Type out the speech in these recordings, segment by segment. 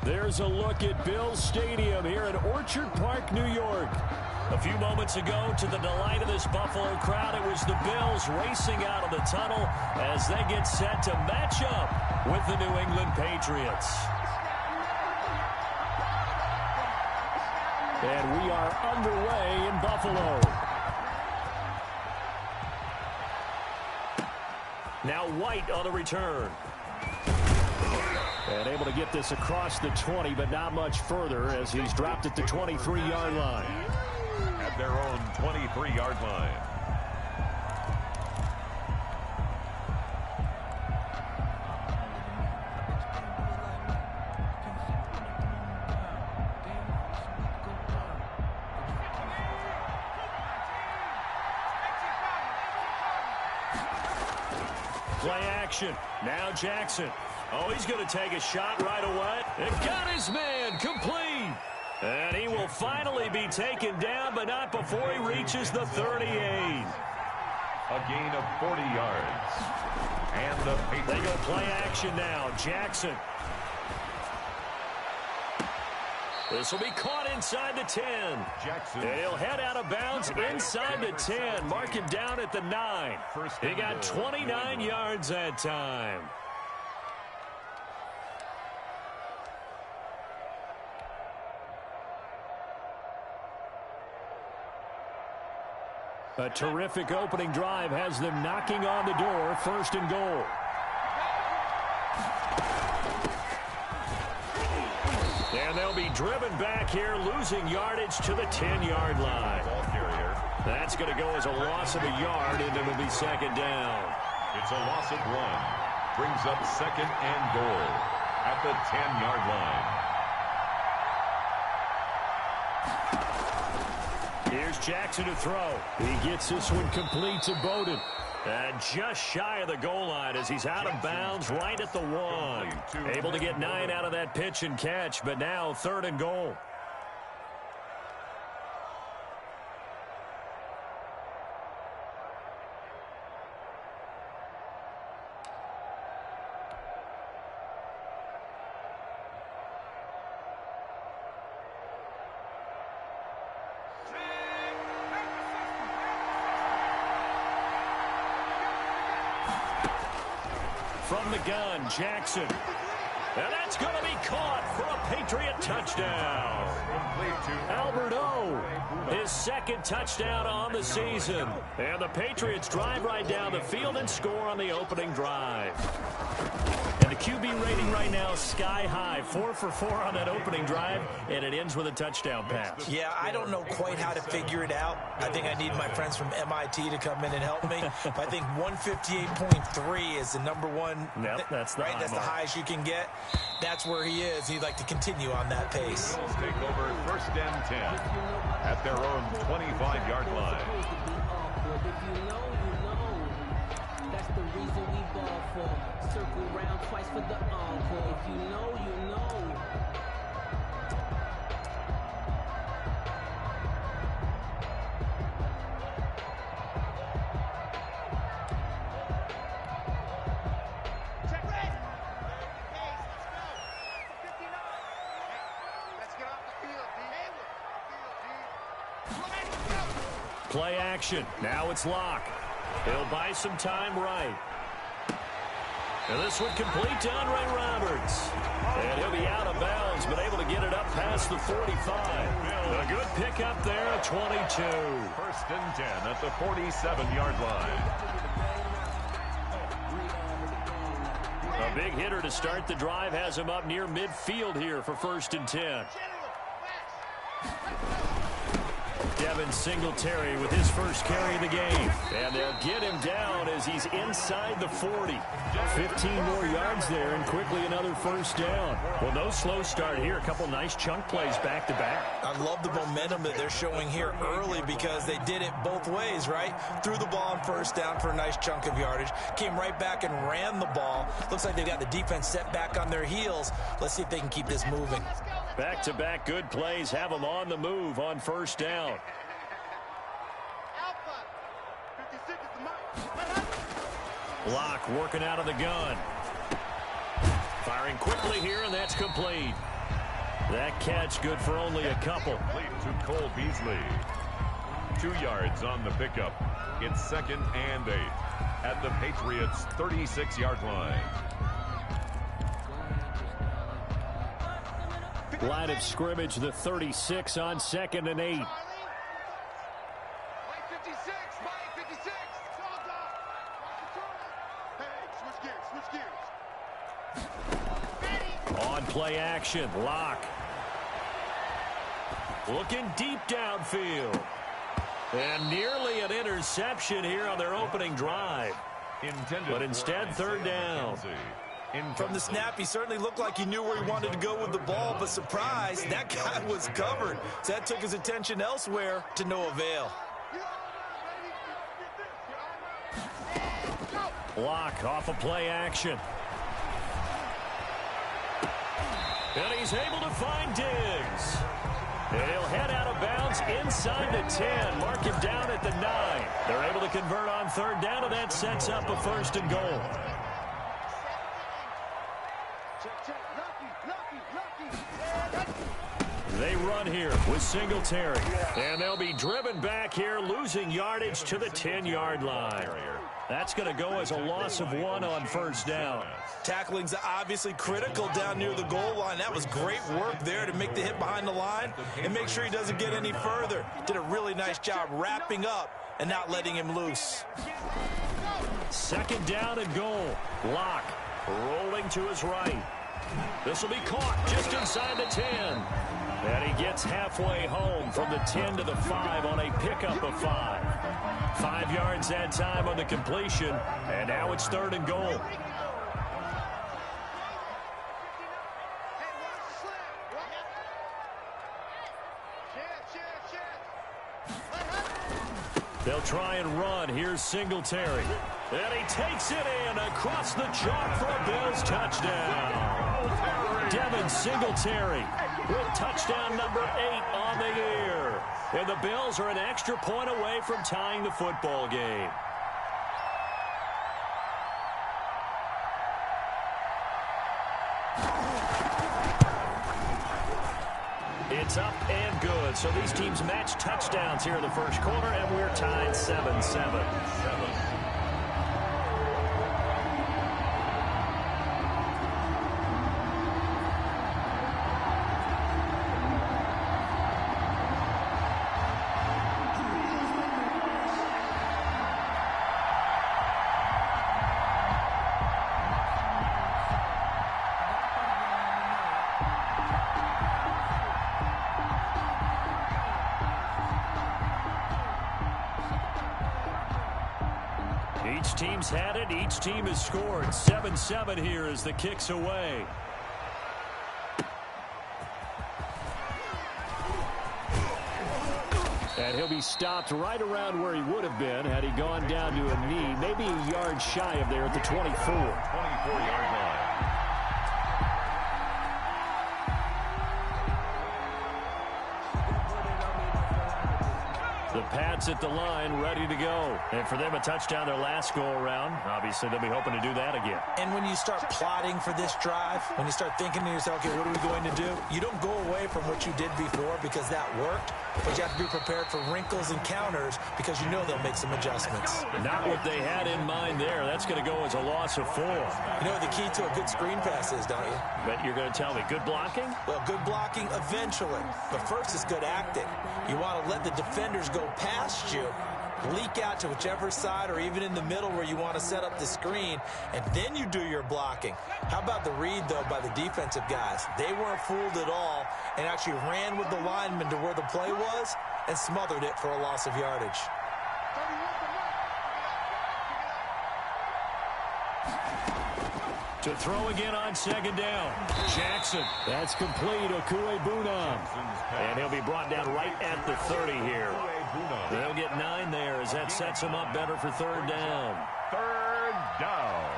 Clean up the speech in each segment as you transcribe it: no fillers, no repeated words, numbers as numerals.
There's a look at Bills Stadium here in Orchard Park, New York. A few moments ago, to the delight of this Buffalo crowd, it was the Bills racing out of the tunnel as they get set to match up with the New England Patriots. And we are underway in Buffalo. Now White on the return. And able to get this across the 20, but not much further as he's dropped at the 23-yard line. At their own 23-yard line. Play action. Now Jackson. Oh, he's going to take a shot right away. It got his man complete. And he will finally be taken down, but not before he reaches the 38. A gain of 40 yards. And the Patriots. They go play action now. Jackson. This will be caught inside the 10. Jackson. And he'll head out of bounds inside the 10. Mark him down at the 9. He got 29 yards that time. A terrific opening drive has them knocking on the door. First and goal. And they'll be driven back here, losing yardage to the 10-yard line. That's going to go as a loss of a yard, and it'll be second down. It's a loss of 1. Brings up second and goal at the 10-yard line. Here's Jackson to throw. He gets this one complete to Bowden. And just shy of the goal line as he's out of bounds right at the 1. Able to get 9 out of that pitch and catch, but now third and goal. From the gun, Jackson. And that's going to be caught for a Patriot touchdown. Albert O, his second touchdown on the season. And the Patriots drive right down the field and score on the opening drive. And the QB rating right now sky high. 4 for 4 on that opening drive, and it ends with a touchdown pass. Yeah, I don't know quite how to figure it out. I think I need my friends from MIT to come in and help me. But I think 158.3 is the number one. Yep, that's the right. That's the highest you can get. That's where he is. He'd like to continue on that pace. Bills take over first and 10 at their own 25-yard line. That's the reason we ball for. Circle round twice for the encore. If you know, you know. Check right. Let's go. 59. Let's get off the field, D. Play action. Now it's Locke. He'll buy some time right. And this one complete to Andre Roberts. And he'll be out of bounds, but able to get it up past the 45. A good pickup there at 22. First and 10 at the 47-yard line. A big hitter to start the drive has him up near midfield here for first and 10. Devin Singletary with his first carry of the game. And they'll get him down as he's inside the 40. 15 more yards there and quickly another first down. Well, no slow start here. A couple nice chunk plays back to back. I love the momentum that they're showing here early because they did it both ways, right? Threw the ball on first down for a nice chunk of yardage. Came right back and ran the ball. Looks like they've got the defense set back on their heels. Let's see if they can keep this moving. Back-to-back good plays have them on the move on first down. Locke working out of the gun. Firing quickly here, and that's complete. That catch good for only a couple. Complete to Cole Beasley. 2 yards on the pickup. It's 2nd and 8 at the Patriots' 36-yard line. Line of scrimmage, the 36 on 2nd and 8. Mike 56, Mike 56. Hey, switch gears. On play action, Locke. Looking deep downfield. And nearly an interception here on their opening drive. But instead, 3rd down. From the snap, he certainly looked like he knew where he wanted to go with the ball, but surprise, that guy was covered. So that took his attention elsewhere to no avail. Locke off of play action. And he's able to find Diggs. And he'll head out of bounds inside the 10. Mark him down at the 9. They're able to convert on 3rd down, and that sets up a 1st and goal. They run here with Singletary. And they'll be driven back here, losing yardage to the 10-yard line. That's going to go as a loss of 1 on 1st down. Tackling's obviously critical down near the goal line. That was great work there to make the hit behind the line and make sure he doesn't get any further. Did a really nice job wrapping up and not letting him loose. 2nd down and goal. Locke rolling to his right. This will be caught just inside the 10. And he gets halfway home from the 10 to the 5 on a pickup of 5. 5 yards that time on the completion. And now it's 3rd and goal. They'll try and run. Here's Singletary. And he takes it in across the chalk for a Bills touchdown. Devin Singletary with touchdown number 8 on the year. And the Bills are an extra point away from tying the football game. It's up and good. So these teams match touchdowns here in the 1st quarter, and we're tied 7-7. Each team's had it. Each team has scored. 7-7 here as the kick's away. And he'll be stopped right around where he would have been had he gone down to a knee, maybe a yard shy of there at the 24. 24-yard line. The Pats at the line, ready to go. And for them, a touchdown their last go-around. Obviously, they'll be hoping to do that again. And when you start plotting for this drive, when you start thinking to yourself, okay, what are we going to do? You don't go away from what you did before because that worked, but you have to be prepared for wrinkles and counters because you know they'll make some adjustments. Not what they had in mind there. That's going to go as a loss of 4. You know what the key to a good screen pass is, don't you? But you're going to tell me, good blocking? Well, good blocking eventually, but first it's good acting. You want to let the defenders go past you, leak out to whichever side or even in the middle where you want to set up the screen, and then you do your blocking. How about the read, though, by the defensive guys? They weren't fooled at all and actually ran with the lineman to where the play was and smothered it for a loss of yardage. To throw again on 2nd down. Jackson. That's complete. Okuebunam. And he'll be brought down right at the 30 here. They'll get 9 there as that sets him up better for 3rd down. 3rd down.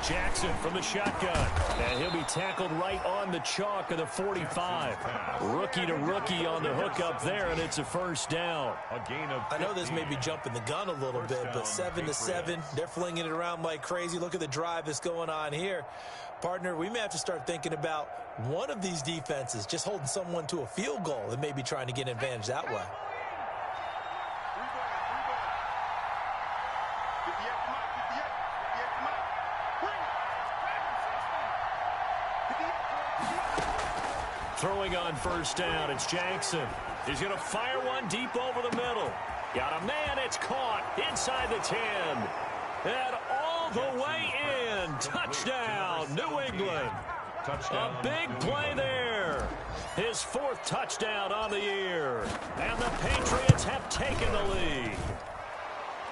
Jackson from the shotgun. And he'll be tackled right on the chalk of the 45. Rookie to rookie on the hook up there, and it's a first down. I know this may be jumping the gun a little bit, but 7-7, they're flinging it around like crazy. Look at the drive that's going on here. Partner, we may have to start thinking about one of these defenses just holding someone to a field goal and maybe trying to get an advantage that way. Throwing on first down, it's Jackson. He's going to fire one deep over the middle. Got a man, it's caught inside the 10. And all the way in. Touchdown, New England. A big play there. His 4th touchdown on the year. And the Patriots have taken the lead.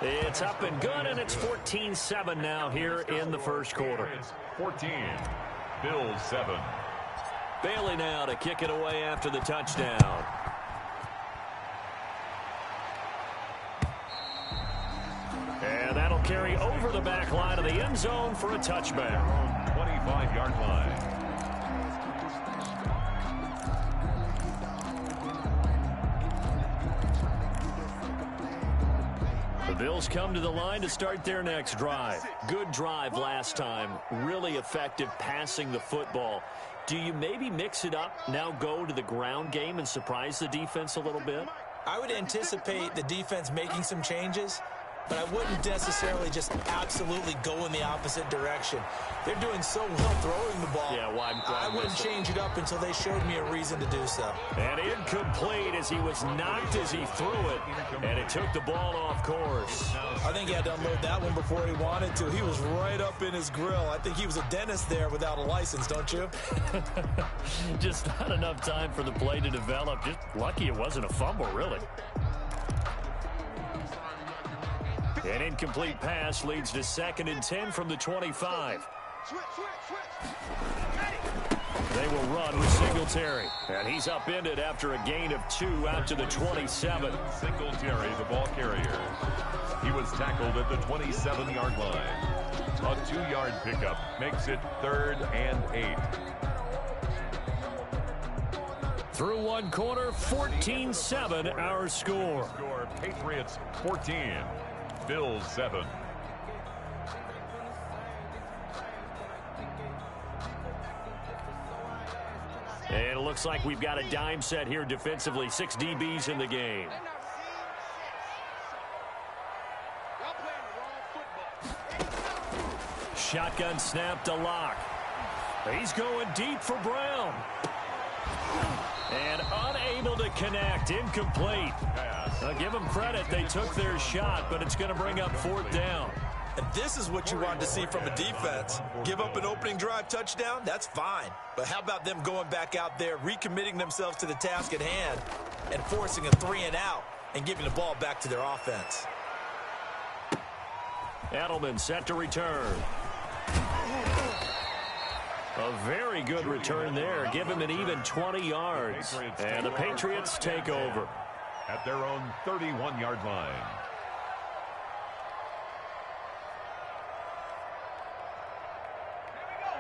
It's up and good, and it's 14-7 now here in the first quarter. 14, Bills 7. Bailey now to kick it away after the touchdown. And that'll carry over the back line of the end zone for a touchback. 25-yard line. The Bills come to the line to start their next drive. Good drive last time. Really effective passing the football. Do you maybe mix it up, now go to the ground game and surprise the defense a little bit? I would anticipate the defense making some changes, but I wouldn't necessarily just absolutely go in the opposite direction. They're doing so well throwing the ball. Yeah, why I wouldn't change it up until they showed me a reason to do so. And incomplete as he was knocked as he threw it, and it took the ball off course. I think he had to unload that one before he wanted to. He was right up in his grill. I think he was a dentist there without a license, don't you? Just not enough time for the play to develop. Just lucky it wasn't a fumble, really. An incomplete pass leads to 2nd and 10 from the 25. They will run with Singletary. And he's upended after a gain of 2 out to the 27. Singletary, the ball carrier. He was tackled at the 27-yard line. A 2-yard pickup makes it 3rd and 8. Through one quarter, 14-7 our score. Patriots 14. Bills 7. And it looks like we've got a dime set here defensively. 6 DBs in the game. Shotgun snap to Locke. He's going deep for Brown. And unable to connect. Incomplete. Give them credit. They took their shot, but it's going to bring up 4th down. And this is what you want to see from a defense. Give up an opening drive touchdown, that's fine. But how about them going back out there, recommitting themselves to the task at hand, and forcing a 3-and-out and giving the ball back to their offense. Edelman set to return. A very good return there. Give him an even 20 yards. And the Patriots take over. At their own 31-yard line.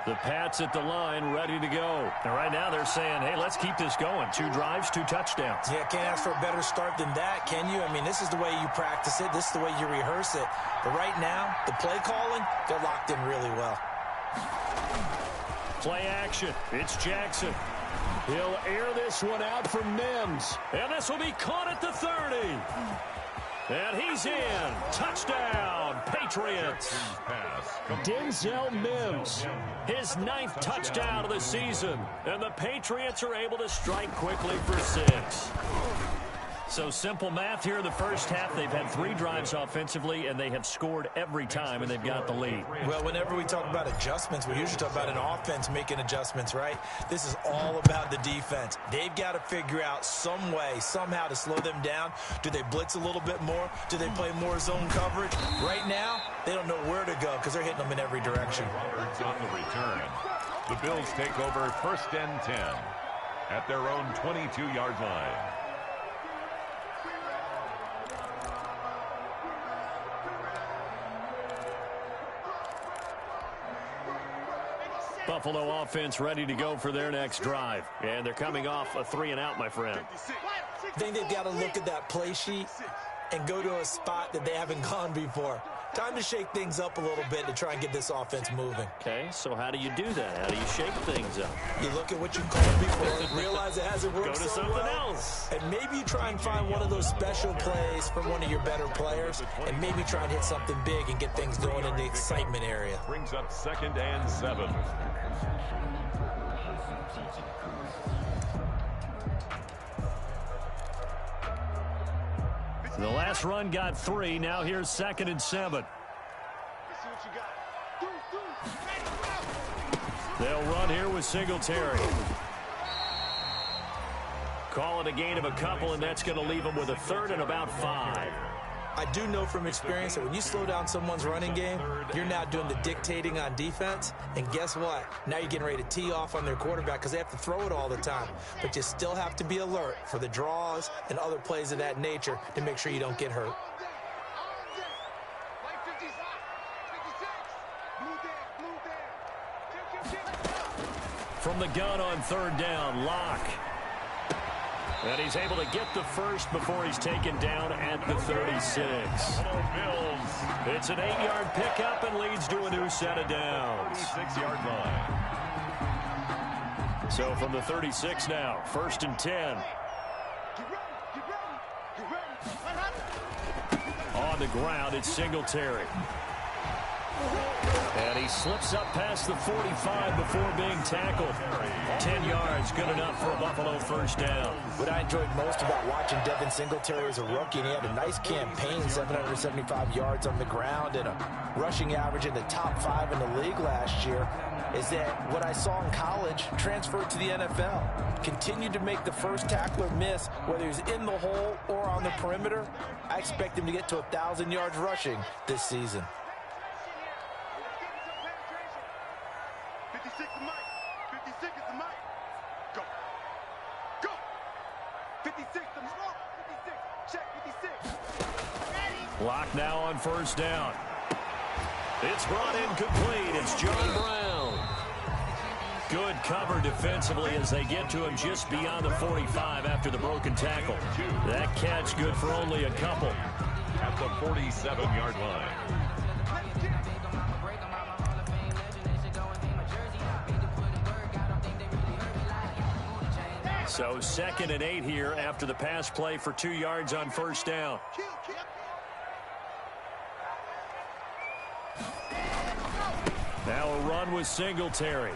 The Pats at the line, ready to go. And right now they're saying, hey, let's keep this going. 2 drives, 2 touchdowns. Yeah, can't ask for a better start than that, can you? I mean, this is the way you practice it. This is the way you rehearse it. But right now, the play calling, they're locked in really well. Play action. It's Jackson. He'll air this one out for Mims. And this will be caught at the 30. And he's in. Touchdown, Patriots. Denzel Mims, his 9th touchdown of the season. And the Patriots are able to strike quickly for 6. So simple math here in the first half. They've had 3 drives offensively, and they have scored every time, and they've got the lead. Well, whenever we talk about adjustments, we usually talk about an offense making adjustments, right? This is all about the defense. They've got to figure out some way, somehow to slow them down. Do they blitz a little bit more? Do they play more zone coverage? Right now, they don't know where to go because they're hitting them in every direction. Roberts on the return. The Bills take over 1st and 10 at their own 22-yard line. Buffalo offense ready to go for their next drive. And they're coming off a 3-and-out, my friend. I think they've got to look at that play sheet and go to a spot that they haven't gone before. Time to shake things up a little bit to try and get this offense moving. Okay, so how do you do that? How do you shake things up? You look at what you called before, realize it hasn't worked Go to so something well, else. and maybe you try and find one of those special plays from one of your better players, and maybe try and hit something big and get things going in the excitement area. Brings up 2nd and 7. The last run got 3. Now here's 2nd and 7. They'll run here with Singletary. Call it a gain of a couple, and that's going to leave them with a 3rd and about 5. I do know from experience that when you slow down someone's running game, you're now doing the dictating on defense. And guess what? Now you're getting ready to tee off on their quarterback because they have to throw it all the time. But you still have to be alert for the draws and other plays of that nature to make sure you don't get hurt. From the gun on 3rd down, Locke. And he's able to get the first before he's taken down at the 36. It's an 8-yard pickup and leads to a new set of downs. 36-yard line. So from the 36 now, 1st and 10. On the ground, it's Singletary. And he slips up past the 45 before being tackled. 10 yards, good enough for a Buffalo 1st down. What I enjoyed most about watching Devin Singletary as a rookie, and he had a nice campaign, 775 yards on the ground and a rushing average in the top 5 in the league last year, is that what I saw in college transferred to the NFL. Continued to make the first tackler miss, whether he's in the hole or on the perimeter. I expect him to get to 1,000 yards rushing this season. 56 is Mike. 56 is the Mike. Go. Go. 56 the Mike. 56. Check 56. Ready. Lock now on 1st down. It's brought in complete. It's John Brown. Good cover defensively as they get to him just beyond the 45 after the broken tackle. That catch good for only a couple. At the 47-yard line. So 2nd and 8 here after the pass play for 2 yards on 1st down. Now a run with Singletary.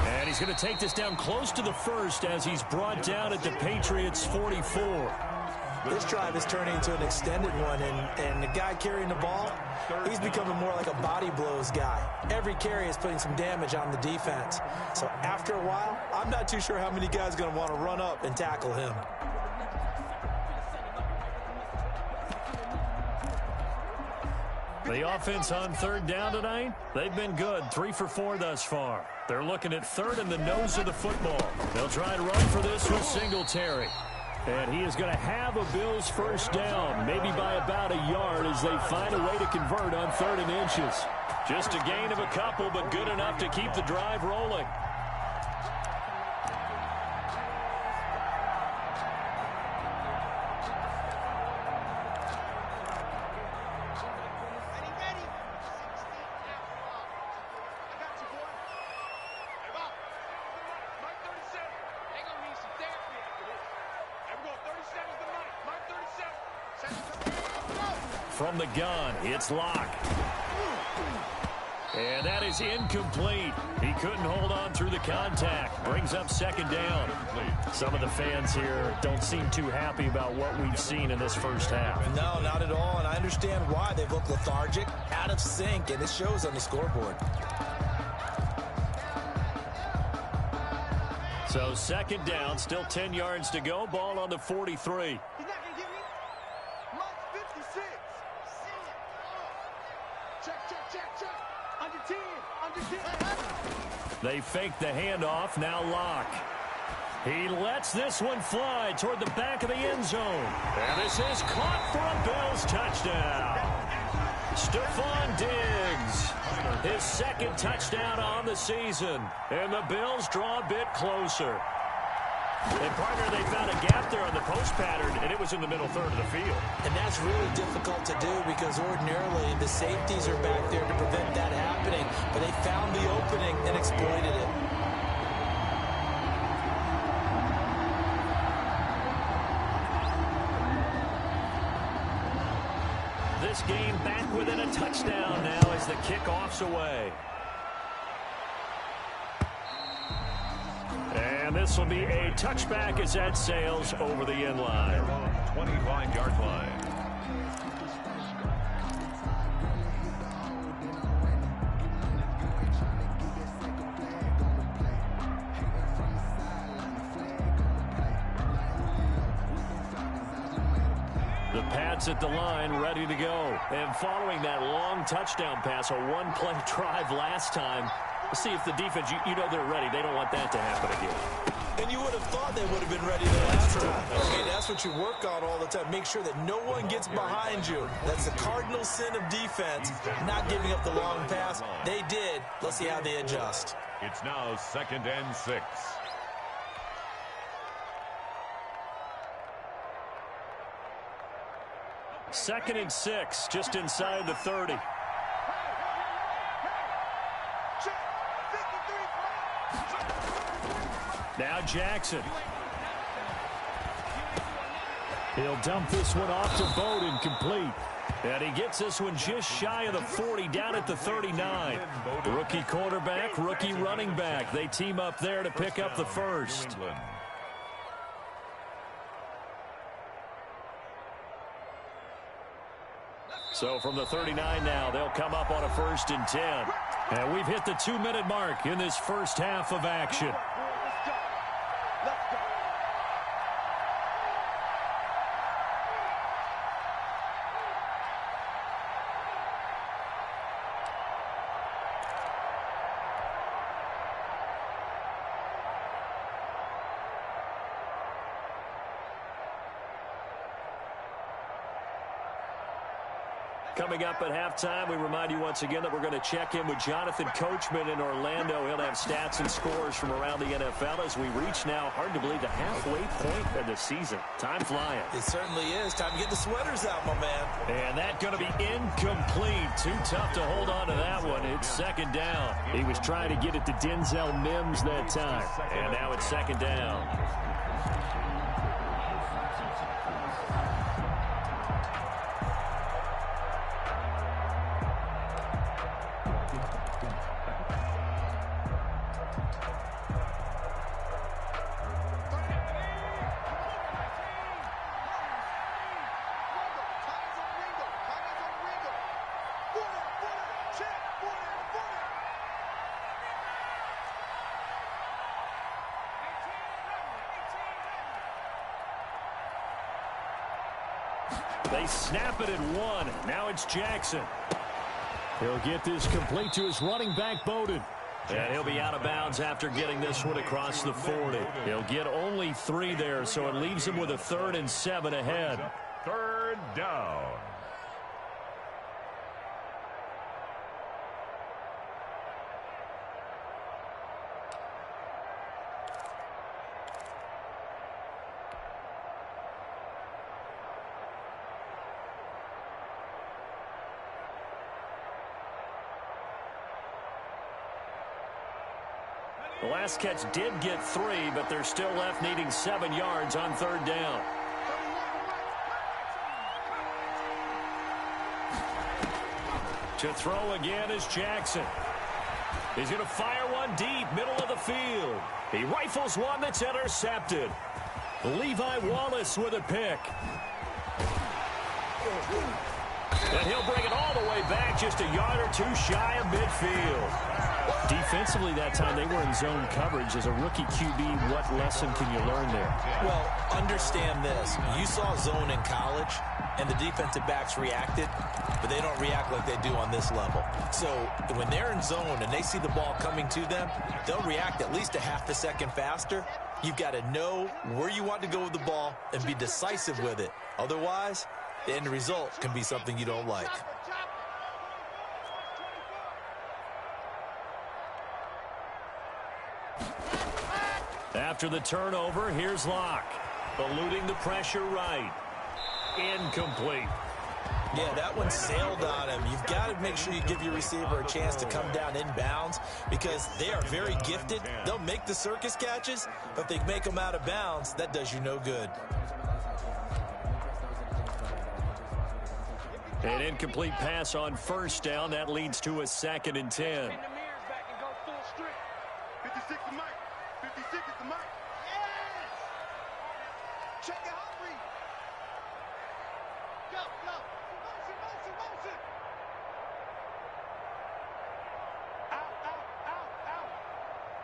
And he's going to take this down close to the 1st as he's brought down at the Patriots' 44. This drive is turning into an extended one, and the guy carrying the ball, he's becoming more like a body blows guy. Every carry is putting some damage on the defense. So after a while, I'm not too sure how many guys are going to want to run up and tackle him. The offense on 3rd down tonight, they've been good. 3 for 4 thus far. They're looking at 3rd and the nose of the football. They'll try and run for this with Singletary. And he is going to have a Bills 1st down, maybe by about a yard as they find a way to convert on 3rd and inches. Just a gain of a couple, but good enough to keep the drive rolling. From the gun, it's Locke. And that is incomplete. He couldn't hold on through the contact. Brings up 2nd down. Some of the fans here don't seem too happy about what we've seen in this 1st half. No, not at all, and I understand why. They've looked lethargic, out of sync, and it shows on the scoreboard. So 2nd down, still 10 yards to go. Ball on the 43. He's not going to get me. Mike 56. Check. Under 10. They fake the handoff. Now Locke. He lets this one fly toward the back of the end zone. And this is caught for a Bills touchdown. Stephon Diggs. His second touchdown on the season. And the Bills draw a bit closer. And, partner, they found a gap there on the post pattern, and it was in the middle third of the field. And that's really difficult to do because ordinarily the safeties are back there to prevent that happening. But they found the opening and exploited it. This game back within a touchdown now as the kickoff's away. And this will be a touchback as that sails over the end line. 25-yard line. The Pats at the line, ready to go. And following that long touchdown pass, a one-play drive last time, let's see if the defense, you know they're ready. They don't want that to happen again. And you would have thought they would have been ready the last time. Okay, that's what you work on all the time. Make sure that no one gets behind you. That's the cardinal sin of defense, not giving up the long pass. They did. Let's see how they adjust. It's now 2nd and 6. Second and 6, just inside the 30. Now Jackson. He'll dump this one off to Bowden, complete. And he gets this one just shy of the 40, down at the 39. Rookie quarterback, rookie running back. They team up there to pick up the first. So from the 39 now, they'll come up on a 1st and 10. And we've hit the 2-minute mark in this first half of action. Coming up at halftime, we remind you once again that we're going to check in with Jonathan Coachman in Orlando. He'll have stats and scores from around the NFL as we reach now, hard to believe, the halfway point of the season. Time flying. It certainly is. Time to get the sweaters out, my man. And that's going to be incomplete. Too tough to hold on to that one. It's 2nd down. He was trying to get it to Denzel Mims that time. And now it's 2nd down. They snap it at 1. Now it's Jackson. He'll get this complete to his running back, Bowden. And he'll be out of bounds after getting this one across the 40. He'll get only 3 there, so it leaves him with a 3rd and 7 ahead. 3rd down. The last catch did get 3, but they're still left needing 7 yards on 3rd down. To throw again is Jackson. He's going to fire one deep, middle of the field. He rifles one that's intercepted. Levi Wallace with a pick. And he'll bring it all the way back, just a yard or 2 shy of midfield. Defensively that time, they were in zone coverage. As a rookie QB, what lesson can you learn there? Well, understand this. You saw zone in college, and the defensive backs reacted, but they don't react like they do on this level. So when they're in zone and they see the ball coming to them, they'll react at least a half a second faster. You've got to know where you want to go with the ball and be decisive with it. Otherwise, the end result can be something you don't like. After the turnover, here's Locke. Eluding the pressure right. Incomplete. Yeah, that one sailed on him. You've got to make sure you give your receiver a chance to come down inbounds because they are very gifted. They'll make the circus catches, but if they make them out of bounds, that does you no good. An incomplete pass on first down. That leads to a 2nd and 10. Bring the mirrors back and go full strip. 56 is Mike. 56 is the Mike. Yes! Check your hot read. Go, go. Motion. Out.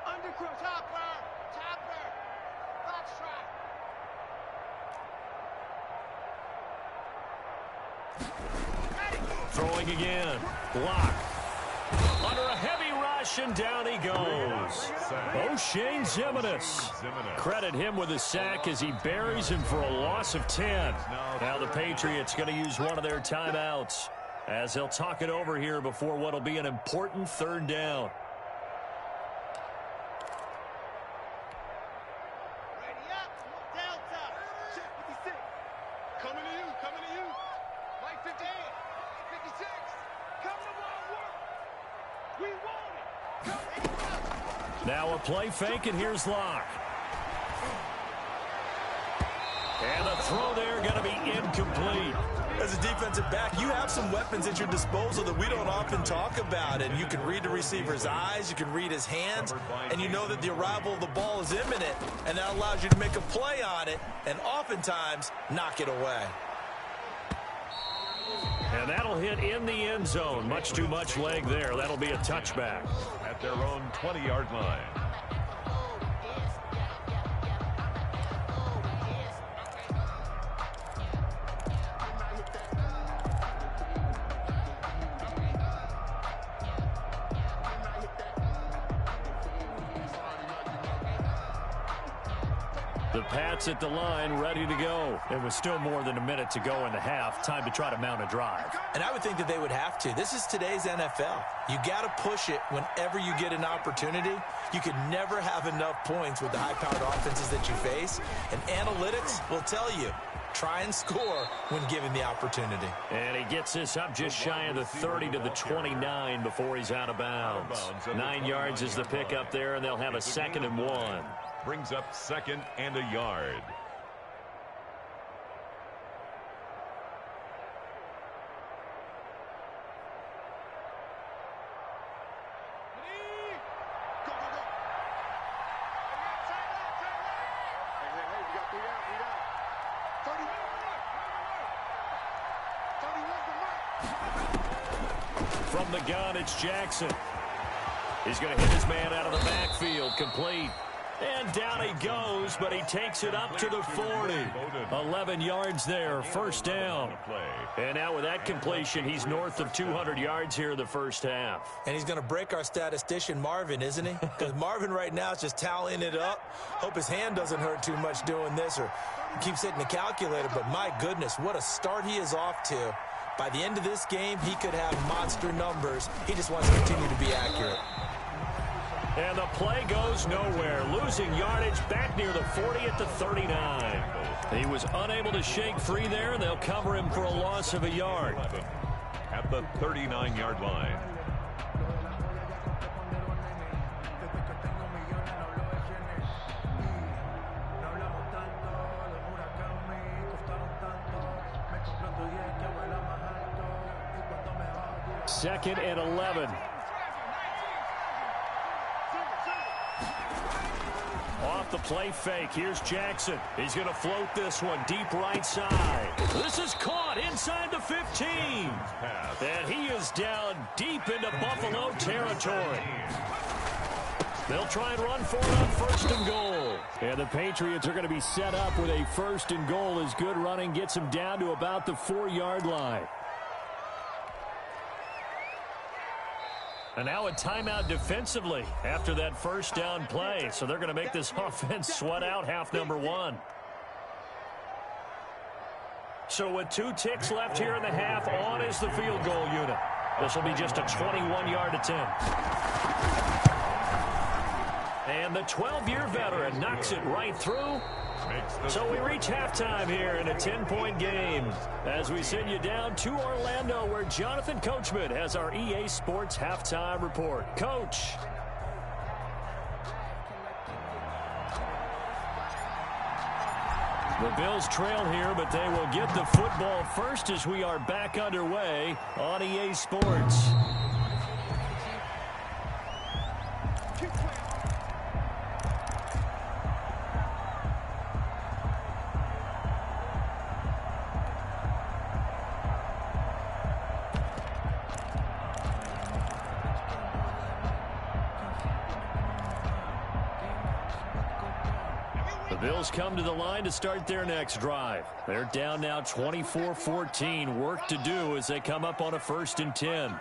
Undercrush. Topper. Box try. Throwing again. Block. Under a heavy rush, and down he goes. O'Shane Zimenez. Credit him with a sack as he buries him for a loss of 10. Now the Patriots going to use one of their timeouts as they'll talk it over here before what will be an important 3rd down. Ready up. Delta. Check 56. Coming to you. Mike 58. 56. Come to wild work. We want it. Come to Now a play fake, and here's Locke. And the throw there going to be incomplete. As a defensive back, you have some weapons at your disposal that we don't often talk about. And you can read the receiver's eyes, you can read his hands, and you know that the arrival of the ball is imminent. And that allows you to make a play on it and oftentimes knock it away. And that'll hit in the end zone. Much too much leg there. That'll be a touchback. At their own 20-yard line. The Pats at the line, ready to go. It was still more than a minute to go in the half. Time to try to mount a drive. And I would think that they would have to. This is today's NFL. You got to push it whenever you get an opportunity. You can never have enough points with the high-powered offenses that you face. And analytics will tell you, try and score when given the opportunity. And he gets this up just shy of the 30 to the 29 before he's out of bounds. 9 yards is the pickup there, and they'll have a 2nd and 1. Brings up 2nd and a yard. Go. Hey, we got 3 out. 31 From the gun, it's Jackson. He's going to hit his man out of the backfield, complete. And down he goes, but he takes it up to the 40. 11 yards there, 1st down. And now with that completion, he's north of 200 yards here in the first half. And he's going to break our statistician, Marvin, isn't he? Because Marvin right now is just tallying it up. Hope his hand doesn't hurt too much doing this or keeps hitting the calculator. But my goodness, what a start he is off to. By the end of this game, he could have monster numbers. He just wants to continue to be accurate. And the play goes nowhere. Losing yardage back near the 40 at the 39. He was unable to shake free there. They'll cover him for a loss of a yard. At the 39-yard line. Second and 11. Off the play fake. Here's Jackson. He's going to float this one deep right side. This is caught inside the 15. And he is down deep into Buffalo territory. They'll try and run for it on 1st and goal. And the Patriots are going to be set up with a 1st and goal as good running gets them down to about the 4-yard line. And now a timeout defensively after that 1st down play. So they're going to make this offense sweat out half number 1. So with 2 ticks left here in the half, on is the field goal unit. This will be just a 21-yard attempt. And the 12-year veteran knocks it right through. So we reach halftime here in a 10-point game as we send you down to Orlando, where Jonathan Coachman has our EA Sports halftime report. Coach. The Bills trail here, but they will get the football first as we are back underway on EA Sports. The Bills come to the line to start their next drive. They're down now 24-14. Work to do as they come up on a 1st and 10.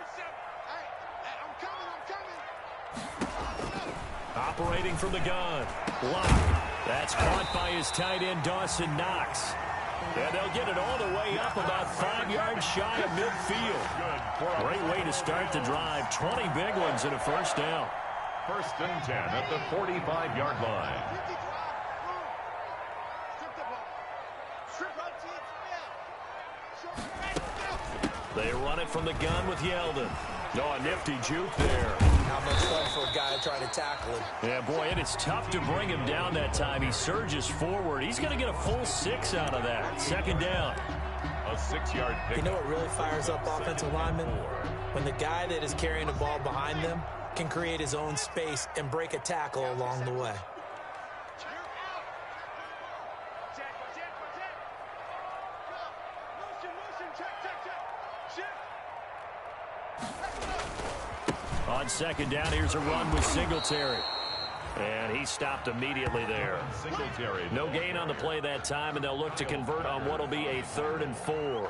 Operating from the gun. Lock. That's caught by his tight end, Dawson Knox. And they'll get it all the way up about 5 yards shy of midfield. Great way to start the drive. 20 big ones and a 1st down. 1st and 10 at the 45-yard line. They run it from the gun with Yeldon. Oh, a nifty juke there. Not much fun for a guy trying to tackle him. Yeah, boy, it is tough to bring him down that time. He surges forward. He's going to get a full 6 out of that. 2nd down. A 6-yard pick. You know what really fires up offensive linemen? When the guy that is carrying the ball behind them can create his own space and break a tackle along the way. On 2nd down, here's a run with Singletary. And he stopped immediately there. Singletary. No gain on the play that time, and they'll look to convert on what will be a 3rd and 4.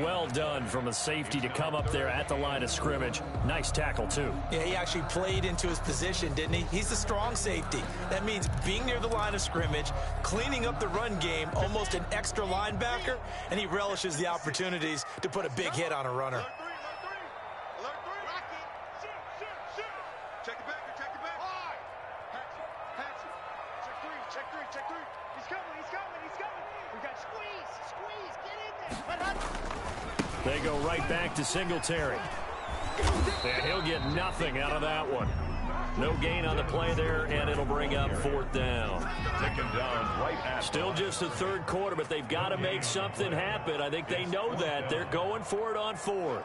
Well done from a safety to come up there at the line of scrimmage. Nice tackle, too. Yeah, he actually played into his position, didn't he? He's the strong safety. That means being near the line of scrimmage, cleaning up the run game, almost an extra linebacker, and he relishes the opportunities to put a big hit on a runner. They go right back to Singletary. And he'll get nothing out of that one. No gain on the play there, and it'll bring up 4th down. Taken down right at. Still just the 3rd quarter, but they've got to make something happen. I think they know that. They're going for it on 4th.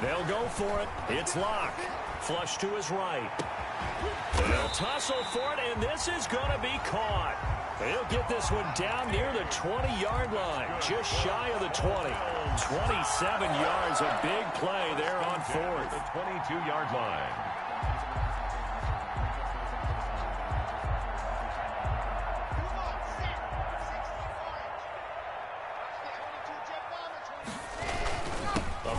They'll go for it. It's Locke. Flush to his right. They'll tussle for it, and this is going to be caught. He'll get this one down near the 20-yard line, just shy of the 20. 27 yards, a big play there on 4th. The 22-yard line.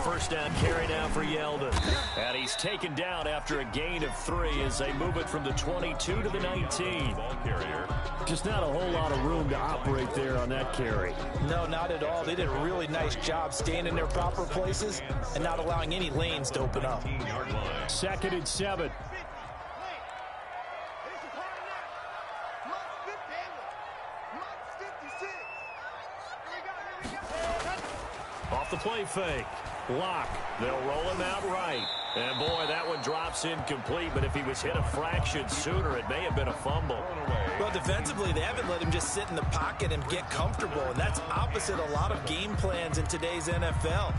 First down carry now for Yeldon. And he's taken down after a gain of 3 as they move it from the 22 to the 19. Ball carrier. Just not a whole lot of room to operate there on that carry. No, not at all. They did a really nice job staying in their proper places and not allowing any lanes to open up. 2nd and 7. Off the play fake. Lock. They'll roll him out right. And, boy, that one drops incomplete. But if he was hit a fraction sooner, it may have been a fumble. Well, defensively, they haven't let him just sit in the pocket and get comfortable. And that's opposite a lot of game plans in today's NFL.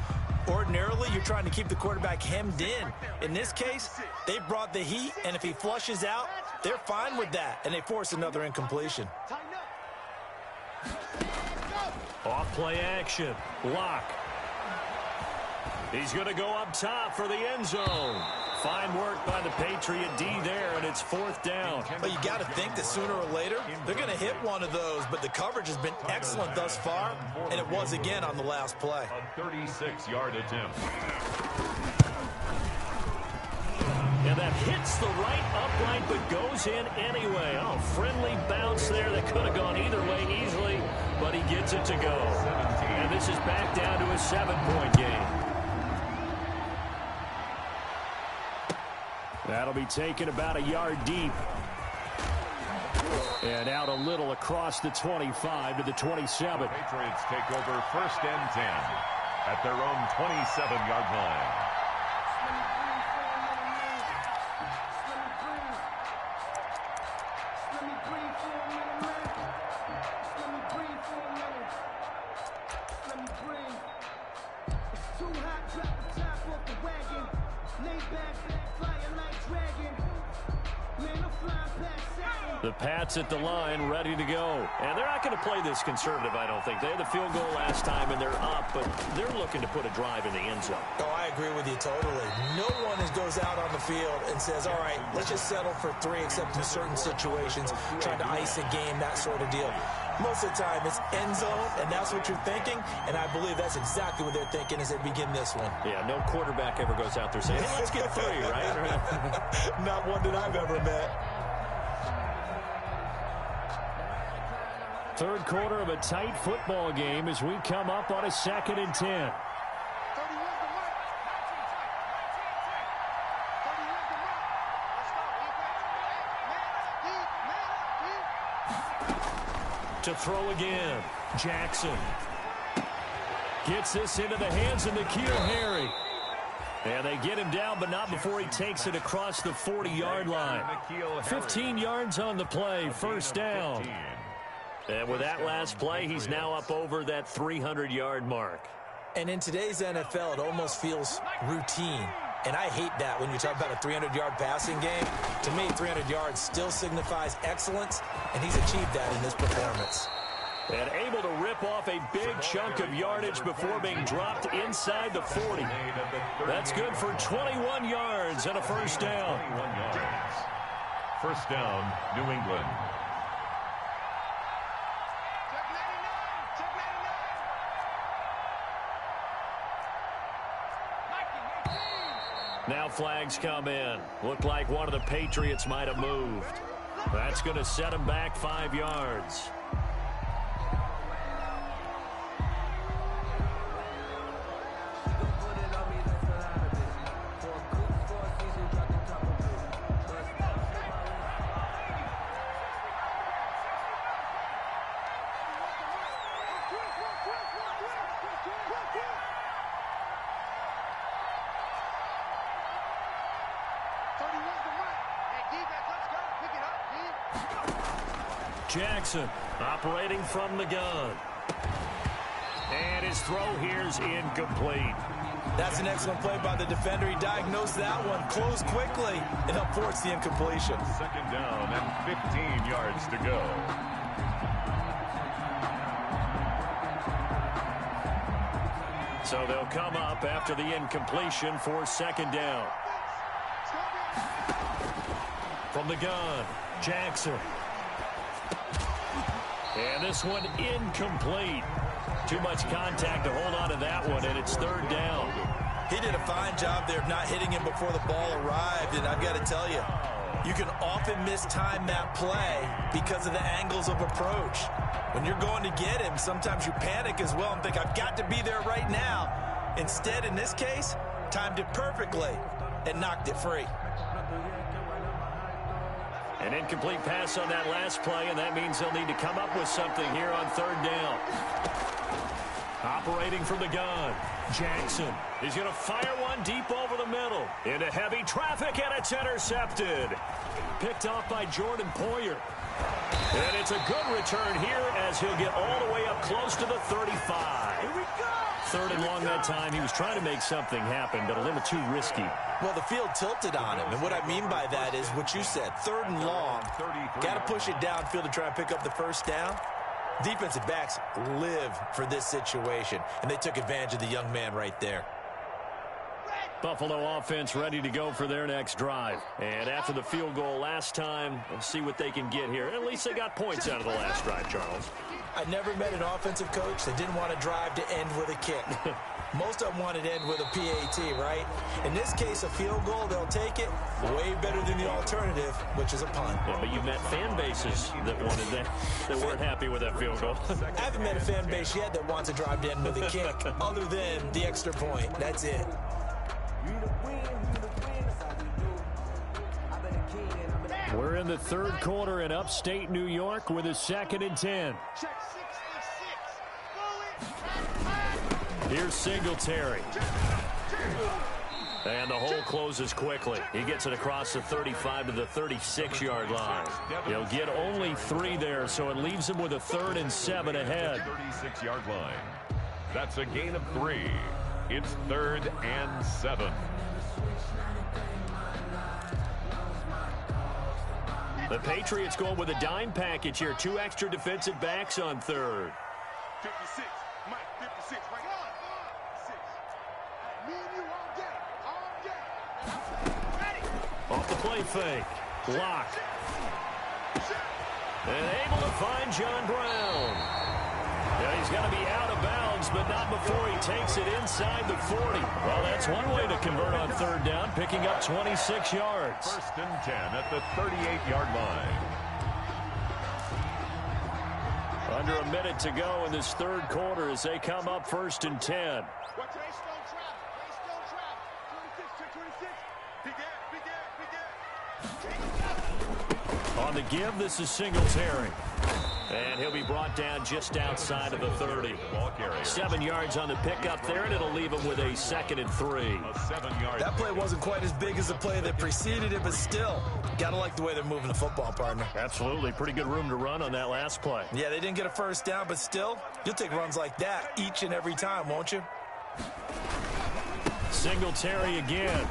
Ordinarily, you're trying to keep the quarterback hemmed in. In this case, they brought the heat, and if he flushes out, they're fine with that. And they force another incompletion. Off play action. Lock. He's going to go up top for the end zone. Fine work by the Patriot D there, and it's 4th down. But you got to think that sooner or later, they're going to hit one of those, but the coverage has been excellent thus far, and it was again on the last play. A 36-yard attempt. And that hits the right upright but goes in anyway. Oh, friendly bounce there that could have gone either way easily, but he gets it to go. And this is back down to a 7-point game. That'll be taken about a yard deep. And out a little across the 25 to the 27. Patriots take over 1st and 10 at their own 27-yard line. The Pats at the line, ready to go. And they're not going to play this conservative, I don't think. They had the field goal last time, and they're up, but they're looking to put a drive in the end zone. Oh, I agree with you totally. No one goes out on the field and says, all right, let's just settle for 3, except in certain situations, trying to ice a game, that sort of deal. Most of the time, it's end zone, and that's what you're thinking, and I believe that's exactly what they're thinking as they begin this one. Yeah, no quarterback ever goes out there saying, hey, let's get 3, right? Not one that I've ever met. Third quarter of a tight football game as we come up on a 2nd and 10. To throw again, Jackson gets this into the hands of N'Keal Harry. And they get him down, but not before he takes it across the 40-yard line. 15 yards on the play, 1st down. And with that last play, he's now up over that 300-yard mark. And in today's NFL, it almost feels routine. And I hate that when you talk about a 300-yard passing game. To me, 300 yards still signifies excellence, and he's achieved that in this performance. And able to rip off a big chunk of yardage before being dropped inside the 40. That's good for 21 yards and a 1st down. 21 yards. 1st down, New England. Now flags come in. Looked like one of the Patriots might have moved. That's going to set him back 5 yards. Jackson operating from the gun. And his throw here's incomplete. That's an excellent play by the defender. He diagnosed that one, closed quickly, and helped force the incompletion. 2nd down and 15 yards to go. So they'll come up after the incompletion for 2nd down. From the gun, Jackson. And this one incomplete. Too much contact to hold on to that one, and it's 3rd down. He did a fine job there of not hitting him before the ball arrived, and I've got to tell you, you can often mistime that play because of the angles of approach. When you're going to get him, sometimes you panic as well and think, I've got to be there right now. Instead, in this case, timed it perfectly and knocked it free. An incomplete pass on that last play, and that means they'll need to come up with something here on 3rd down. Operating from the gun, Jackson. He's going to fire one deep over the middle. Into heavy traffic, and it's intercepted. Picked off by Jordan Poyer. And it's a good return here as he'll get all the way up close to the 35. Here we go. 3rd and long that time. He was trying to make something happen, but a little too risky. Well, the field tilted on him, and what I mean by that is what you said. 3rd and long, got to push it downfield to try and pick up the 1st down. Defensive backs live for this situation, and they took advantage of the young man right there. Buffalo offense ready to go for their next drive. And after the field goal last time, we'll see what they can get here. At least they got points out of the last drive, Charles. I never met an offensive coach that didn't want to drive to end with a kick. Most of them want it end with a PAT, right? In this case, a field goal, they'll take it. Way better than the alternative, which is a punt. Yeah, but you've met fan bases that wanted that weren't happy with that field goal. I haven't met a fan base yet that wants to drive to end with a kick, other than the extra point. That's it. We're in the third quarter in upstate New York with a 2nd and 10. Here's Singletary. And the hole closes quickly. He gets it across the 35 to the 36-yard line. He'll get only 3 there, so it leaves him with a 3rd and 7 ahead. 36-yard line. That's a gain of 3. It's 3rd and 7. The Patriots going with a dime package here. 2 extra defensive backs on 3rd. 56, Mike, 56, right on. 6. Me and you all day. Ready. Off the play fake. Lock. And able to find John Brown. Yeah, he's got to be out of bounds, but not before he takes it inside the 40. Well, that's one way to convert on 3rd down, picking up 26 yards. 1st and 10 at the 38-yard line. Under a minute to go in this 3rd quarter as they come up 1st and 10. Watch Stone trap. Stone trap. 26 to 26. Big gap. On the give, this is Singletary. And he'll be brought down just outside of the 30. 7 yards on the pickup there, and it'll leave him with a 2nd and 3. That play wasn't quite as big as the play that preceded it, but still, gotta like the way they're moving the football, partner. Absolutely. Pretty good room to run on that last play. Yeah, they didn't get a 1st down, but still, you'll take runs like that each and every time, won't you? Singletary again.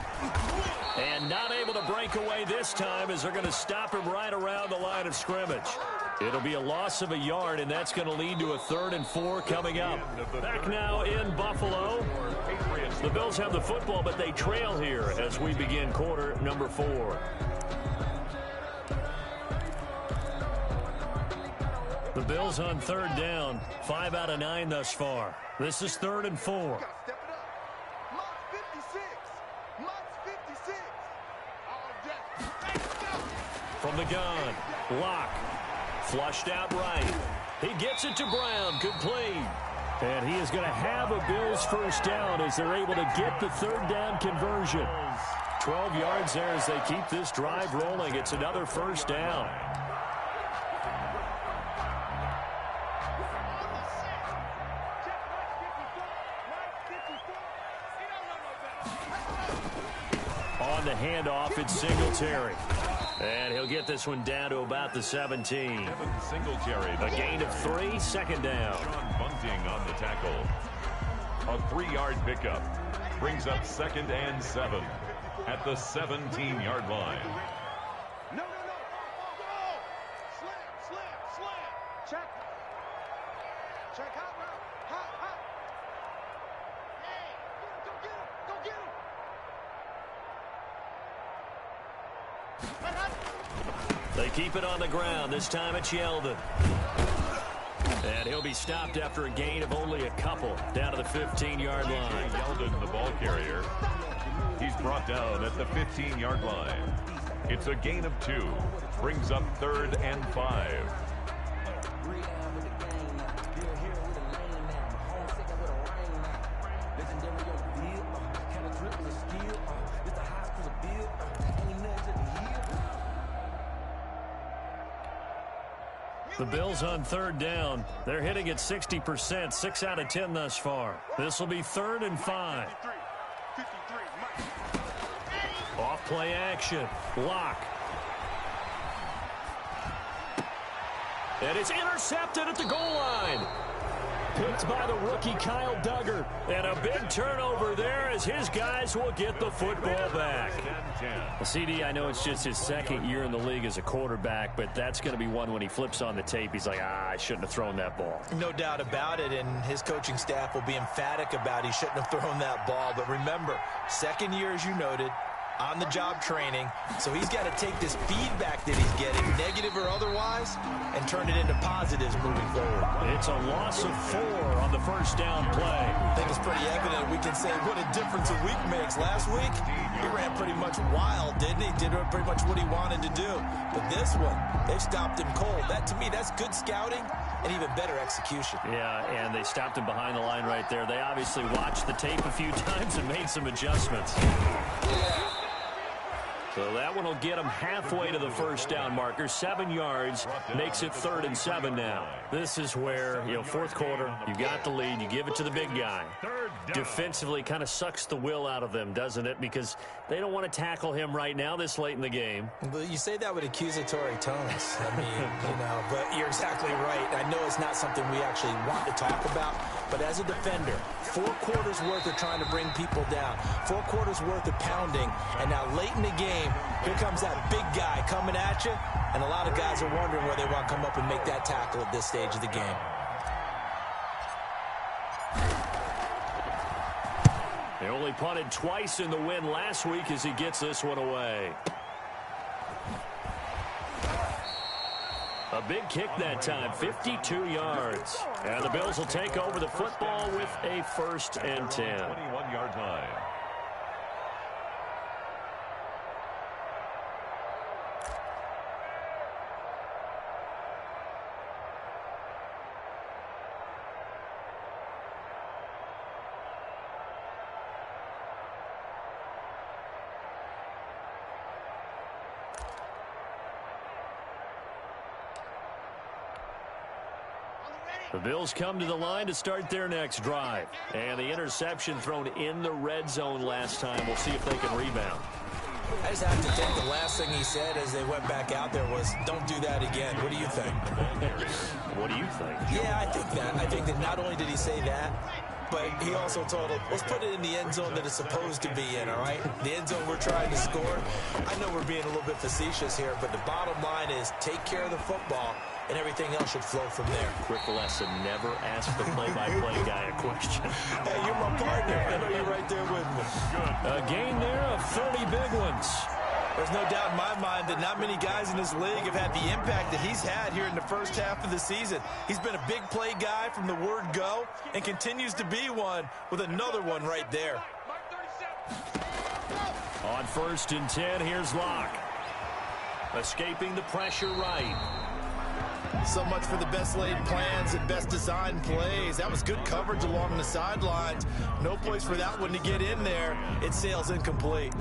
And not able to break away this time as they're going to stop him right around the line of scrimmage. It'll be a loss of a yard, and that's going to lead to a 3rd and 4 coming up. Back now in Buffalo. The Bills have the football, but they trail here as we begin quarter number 4. The Bills on 3rd down, 5 out of 9 thus far. This is 3rd and 4. From the gun, Lock. Flushed out right. He gets it to Brown. Good play. And he is going to have a Bills 1st down as they're able to get the 3rd down conversion. 12 yards there as they keep this drive rolling. It's another 1st down. On the handoff, it's Singletary. And he'll get this one down to about the 17. Singletary. A gain of 3, 2nd down. Sean Bunting on the tackle. A 3-yard pickup. Brings up 2nd and 7 at the 17-yard line. No. Slam. Check. Hot. Hey, go get him. They keep it on the ground. This time it's Yeldon. And he'll be stopped after a gain of only a couple down to the 15-yard line. Yeldon, the ball carrier. He's brought down at the 15-yard line. It's a gain of 2. Brings up 3rd and 5. The Bills on 3rd down. They're hitting at 60%, 6 out of 10 thus far. This will be 3rd and 5. Off play action. Lock. And it's intercepted at the goal line. Picked by the rookie Kyle Duggar. And a big turnover there as his guys will get the football back. Well, CD, I know it's just his 2nd year in the league as a quarterback, but that's going to be one when he flips on the tape. He's like, I shouldn't have thrown that ball. No doubt about it, and his coaching staff will be emphatic about he shouldn't have thrown that ball. But remember, 2nd year, as you noted, on-the-job training. So he's got to take this feedback that he's getting, negative or otherwise, and turn it into positives moving forward. It's a loss of 4 on the first down play. I think it's pretty evident. We can say what a difference a week makes. Last week, he ran pretty much wild, didn't he? Did pretty much what he wanted to do. But this one, they've stopped him cold. That, to me, that's good scouting and even better execution. Yeah, and they stopped him behind the line right there. They obviously watched the tape a few times and made some adjustments. So that one will get him halfway to the first down marker. 7 yards, makes it 3rd and 7 now. This is where, fourth quarter, you got the lead, you give it to the big guy. Defensively kind of sucks the will out of them, doesn't it? Because they don't want to tackle him right now this late in the game. But you say that with accusatory tones. I mean, but you're exactly right. I know it's not something we actually want to talk about, but as a defender, 4 quarters worth of trying to bring people down, 4 quarters worth of pounding, and now late in the game, here comes that big guy coming at you, and a lot of guys are wondering whether they want to come up and make that tackle at this stage of the game. They only punted twice in the win last week as he gets this one away. A big kick that time, 52 yards. And the Bills will take over the football with a 1st and 10. 21-yard line. The Bills come to the line to start their next drive. And the interception thrown in the red zone last time. We'll see if they can rebound. I just have to think the last thing he said as they went back out there was, don't do that again. What do you think? What do you think? Yeah, I think that. I think that not only did he say that, but he also told him, let's put it in the end zone that it's supposed to be in, all right? The end zone we're trying to score. I know we're being a little bit facetious here, but the bottom line is take care of the football, and everything else should flow from there. Quick lesson, never ask the play-by-play guy a question. Hey, you're my partner. I know you're right there with me. A gain there of 30 big ones. There's no doubt in my mind that not many guys in this league have had the impact that he's had here in the first half of the season. He's been a big play guy from the word go and continues to be one with another one right there. On 1st and 10, here's Locke. Escaping the pressure right. So much for the best laid plans and best designed plays. That was good coverage along the sidelines. No place for that one to get in there. It sails incomplete.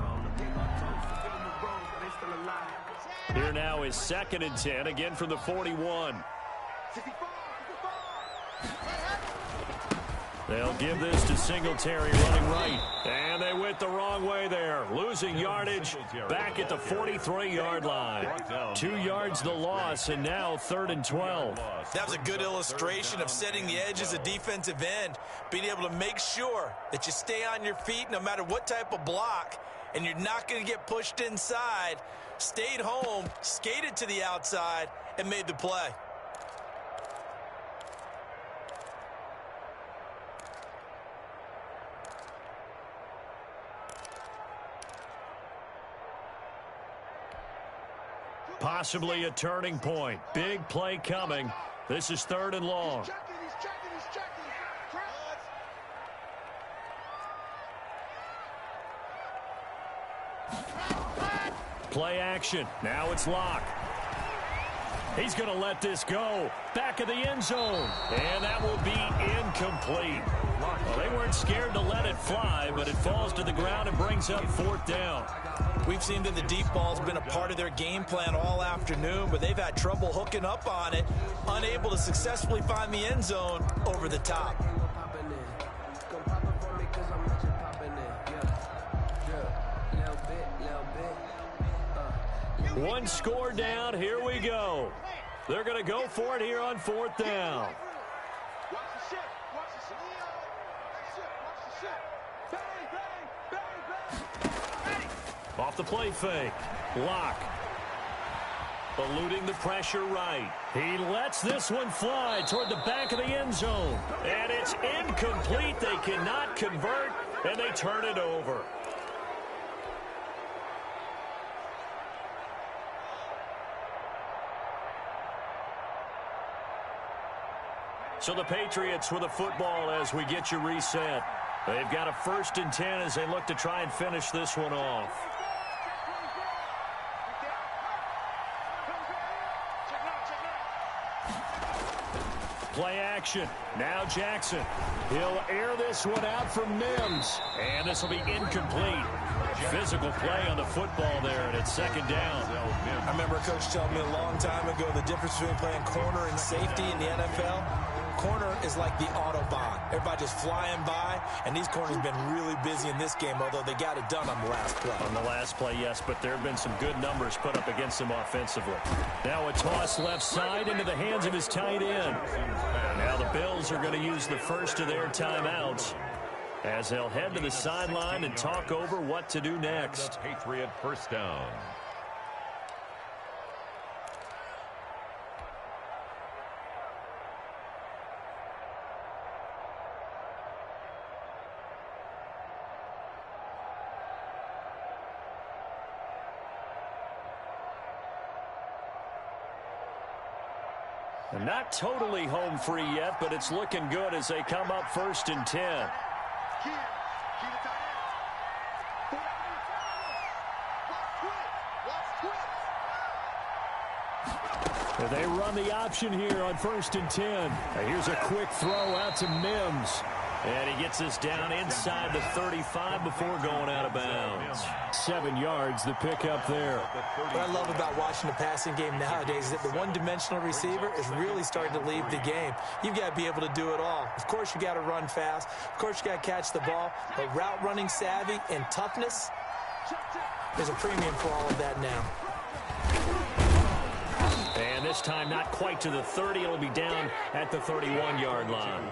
Here now is 2nd and 10, again from the 41. They'll give this to Singletary running right. And they went the wrong way there. Losing yardage back at the 43-yard line. 2 yards the loss, and now 3rd and 12. That was a good illustration of setting the edge as a defensive end. Being able to make sure that you stay on your feet no matter what type of block, and you're not going to get pushed inside. Stayed home, skated to the outside, and made the play. Possibly a turning point. Big play coming. This is 3rd and long. Play action. Now it's Locke. He's going to let this go. Back of the end zone. And that will be incomplete. Well, they weren't scared to let it fly, but it falls to the ground and brings up 4th down. We've seen that the deep ball's been a part of their game plan all afternoon, but they've had trouble hooking up on it, unable to successfully find the end zone over the top. One score down. Here we go. They're going to go for it here on 4th down. Off the play fake. Locke. Eluding the pressure right. He lets this one fly toward the back of the end zone. And it's incomplete. They cannot convert, and they turn it over. So the Patriots with a football as we get you reset. They've got a 1st and 10 as they look to try and finish this one off. Play action. Now Jackson. He'll air this one out from Mims. And this will be incomplete. Physical play on the football there, and it's 2nd down. I remember a coach telling me a long time ago the difference between playing corner and safety in the NFL. Corner is like the Autobahn. Everybody just flying by, and these corners have been really busy in this game, although they got it done on the last play. On the last play, yes, but there have been some good numbers put up against them offensively. Now a toss left side into the hands of his tight end. Now the Bills are going to use the first of their timeouts as they'll head to the sideline and talk over what to do next. Patriot 1st down. Not totally home free yet, but it's looking good as they come up 1st and 10. They run the option here on 1st and 10. Here's a quick throw out to Mims. And he gets this down inside the 35 before going out of bounds. 7 yards, the pickup there. What I love about watching the passing game nowadays is that the one-dimensional receiver is really starting to leave the game. You've got to be able to do it all. Of course, you got to run fast. Of course, you got to catch the ball. But route running savvy and toughness, there's a premium for all of that now. And this time not quite to the 30. It'll be down at the 31-yard line.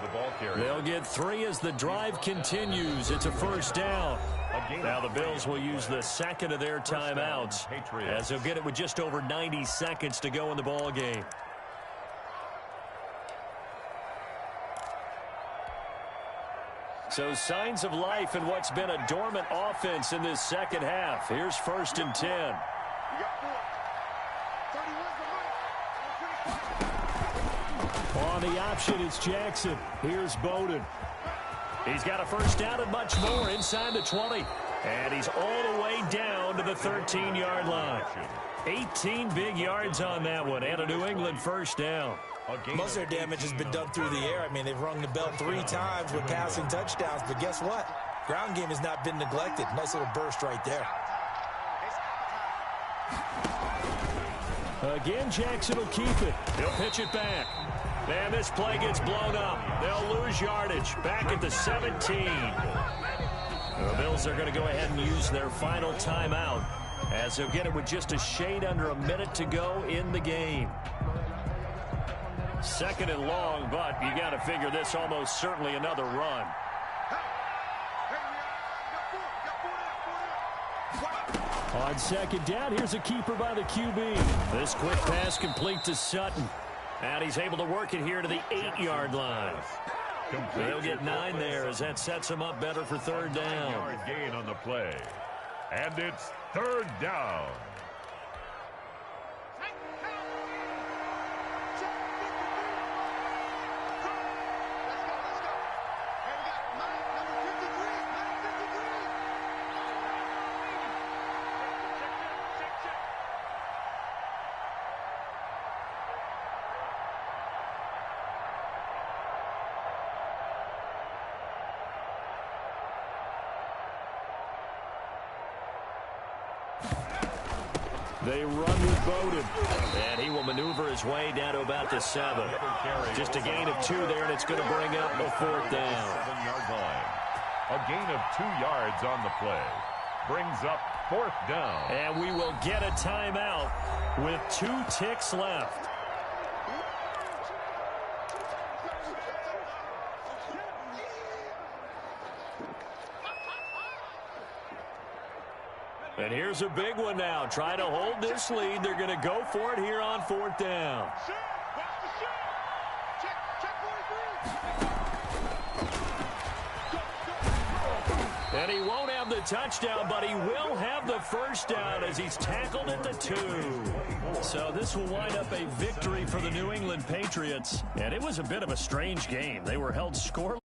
They'll get 3 as the drive continues. It's a 1st down. Now the Bills will use the 2nd of their timeouts as they'll get it with just over 90 seconds to go in the ball game. So signs of life in what's been a dormant offense in this 2nd half. Here's 1st and 10. On the option, it's Jackson. Here's Bowden. He's got a 1st down and much more inside the 20. And he's all the way down to the 13-yard line. 18 big yards on that one, and a New England 1st down. Most of their damage has been done through the air. I mean, they've rung the bell 3 times with passing touchdowns, but guess what? Ground game has not been neglected. Nice little burst right there. Again, Jackson will keep it. He'll pitch it back. And this play gets blown up. They'll lose yardage. Back at the 17. The Bills are going to go ahead and use their final timeout as they'll get it with just a shade under a minute to go in the game. 2nd and long, but you got to figure this almost certainly another run. On 2nd down, here's a keeper by the QB. This quick pass complete to Sutton. And he's able to work it here to the 8-yard line. They'll get 9 there as that sets him up better for 3rd down. 9-yard gain on the play. And it's 3rd down. They run with Bowden, and he will maneuver his way down to about the 7. Just a gain of 2 there, and it's going to bring up a 4th down. 7-yard line. A gain of 2 yards on the play. Brings up 4th down. And we will get a timeout with 2 ticks left. And here's a big one now. Trying to hold this lead. They're going to go for it here on 4th down. And he won't have the the touchdown, but he will have the first down as he's tackled at the 2. So this will wind up a victory for the New England Patriots. And it was a bit of a strange game. They were held scoreless.